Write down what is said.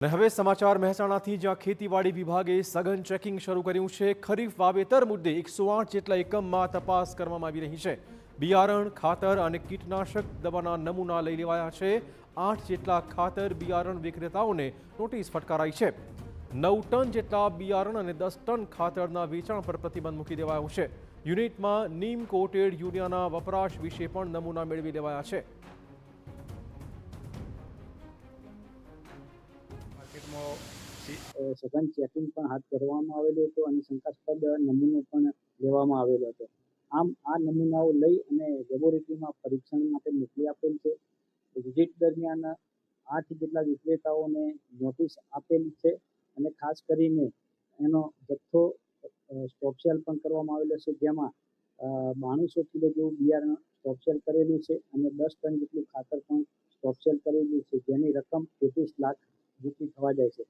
અને હવે સમાચાર મહેસાણાથી, જ્યાં ખેતીવાડી વિભાગે સઘન ચેકિંગ શરૂ કર્યું છે। ખરીફ વાવેતર મુદ્દે 108 જેટલા એકમમાં તપાસ કરવામાં આવી રહી છે। બિયારણ, ખાતર અને કીટનાશક દવાના નમૂના લઈ લેવાયા છે। 8 જેટલા ખાતર બિયારણ વિક્રેતાઓને નોટિસ ફટકારાઈ છે। 9 ટન જેટલા બિયારણ અને 10 ટન ખાતરના વેચાણ પર પ્રતિબંધ મૂકી દેવાયો છે। યુનિટમાં નીમ કોટેડ યુરિયાના વપરાશ વિશે પણ નમૂના મેળવી લેવાયા છે। સઘન ચેકિંગ પણ હાથ ધરવામાં આવેલું હતું અને શંકાસ્પદ નમૂનો પણ લેવામાં આવેલો હતો। આમ આ નમૂનાઓ લઈ અને લેબોરેટરીમાં પરીક્ષણ માટે મોકલી આપેલ છે। વિઝિટ દરમિયાન 8 જેટલા વિક્રેતાઓને નોટિસ આપેલી છે અને ખાસ કરીને એનો જથ્થો સ્ટોક સેલ પણ કરવામાં આવેલો છે, જેમાં 9200 કિલો જેવું બિયારણ સ્ટોક સેલ કરેલું છે અને 10 ટન જેટલું ખાતર પણ સ્ટોક સેલ કરેલું છે, જેની રકમ 33 લાખ જેટલી થવા જાય છે।